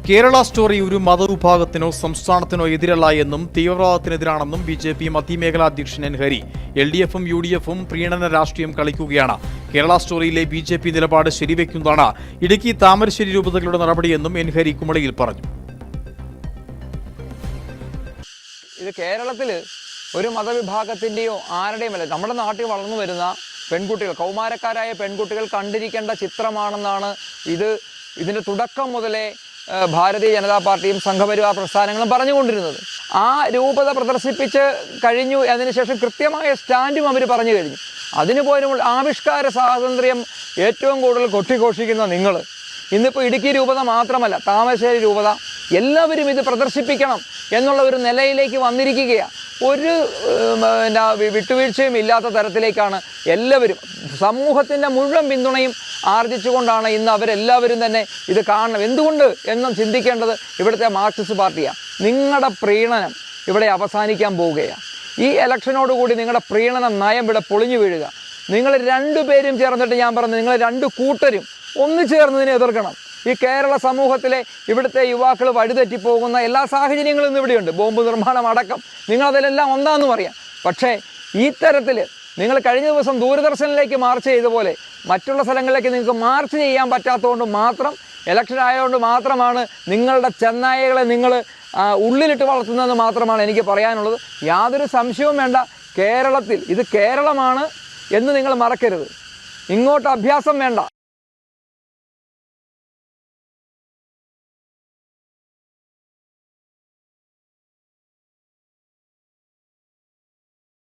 Kerala story ഒരു മതവിഭാഗത്തിനോ സംസ്ഥാനത്തിനോ എതിരല്ല എന്നും തീവ്രവാദത്തിനെതിരാണെന്നും ബി.ജെ.പി. മധ്യമേഖലാ അധ്യക്ഷൻ എൻ ഹരി. എൽ.ഡി.എഫും യു.ഡി.എഫും പ്രീണന രാഷ്ട്രീയം കളിക്കുകയാണ്. കേരള സ്റ്റോറിയിലെ ബി.ജെ.പി. നിലപാട് ശരിവെക്കുന്നതാണ് ഇടുക്കി താമരശ്ശേരി രൂപതകളുടെ നടപടിയെന്നും എൻ ഹരി കുമളിയിൽ പറഞ്ഞു. ഇത് കേരളത്തിൽ ഒരു മതവിഭാഗത്തിൻ്റെയോ ആരുടെയുമല്ല, നമ്മുടെ നാട്ടിൽ വളർന്നു വരുന്ന പെൺകുട്ടികൾ, കൗമാരക്കാരായ പെൺകുട്ടികൾ കണ്ടിരിക്കേണ്ട ചിത്രമാണെന്നാണ് ഇതിൻ്റെ തുടക്കം മുതലേ ഭാരതീയ ജനതാ പാർട്ടിയും സംഘപരിവാർ പ്രസ്ഥാനങ്ങളും പറഞ്ഞുകൊണ്ടിരുന്നത്. ആ രൂപത പ്രദർശിപ്പിച്ച് കഴിഞ്ഞു. അതിനുശേഷം കൃത്യമായ സ്റ്റാൻഡും അവർ പറഞ്ഞു കഴിഞ്ഞു. അതിനു പോലും ആവിഷ്കാര സ്വാതന്ത്ര്യം ഏറ്റവും കൂടുതൽ കൊട്ടിഘോഷിക്കുന്ന നിങ്ങൾ ഇന്നിപ്പോൾ ഇടുക്കി രൂപത മാത്രമല്ല, താമരശ്ശേരി രൂപത എല്ലാവരും ഇത് പ്രദർശിപ്പിക്കണം എന്നുള്ള ഒരു നിലയിലേക്ക് വന്നിരിക്കുകയാണ്. ഒരു വിട്ടുവീഴ്ചയും ഇല്ലാത്ത തരത്തിലേക്കാണ് എല്ലാവരും, സമൂഹത്തിൻ്റെ മുഴുവൻ പിന്തുണയും ആർജിച്ചുകൊണ്ടാണ് ഇന്ന് അവരെല്ലാവരും തന്നെ ഇത് കാണണം. എന്തുകൊണ്ട് എന്നും ചിന്തിക്കേണ്ടത് ഇവിടുത്തെ മാർക്സിസ്റ്റ് പാർട്ടിയാണ്. നിങ്ങളുടെ പ്രീണനം ഇവിടെ അവസാനിക്കാൻ പോവുകയാണ്. ഈ ഇലക്ഷനോടുകൂടി നിങ്ങളുടെ പ്രീണന നയം ഇവിടെ പൊളിഞ്ഞു വീഴുക. നിങ്ങൾ രണ്ടുപേരും ചേർന്നിട്ട്, ഞാൻ പറഞ്ഞു, നിങ്ങൾ രണ്ടു കൂട്ടരും ഒന്ന് ചേർന്നതിനെ എതിർക്കണം. ഈ കേരള സമൂഹത്തിലെ ഇവിടുത്തെ യുവാക്കൾ വഴിതെറ്റിപ്പോകുന്ന എല്ലാ സാഹചര്യങ്ങളും ഇന്ന് ഇവിടെയുണ്ട്. ബോംബ് നിർമ്മാണം അടക്കം നിങ്ങളതിലെല്ലാം ഒന്നാണെന്ന് പറയാം. പക്ഷേ ഈ തരത്തിൽ നിങ്ങൾ കഴിഞ്ഞ ദിവസം ദൂരദർശനിലേക്ക് മാർച്ച് ചെയ്ത പോലെ മറ്റുള്ള സ്ഥലങ്ങളിലേക്ക് നിങ്ങൾക്ക് മാർച്ച് ചെയ്യാൻ പറ്റാത്തതുകൊണ്ട് മാത്രം, ഇലക്ഷൻ ആയതുകൊണ്ട് മാത്രമാണ് നിങ്ങളുടെ ചെന്നായകളെ നിങ്ങൾ ഉള്ളിലിട്ട് വളർത്തുന്നതെന്ന് മാത്രമാണ് എനിക്ക് പറയാനുള്ളത്. യാതൊരു സംശയവും വേണ്ട. കേരളത്തിൽ ഇത് കേരളമാണ് എന്ന് നിങ്ങൾ മറക്കരുത്. ഇങ്ങോട്ട് അഭ്യാസം വേണ്ട.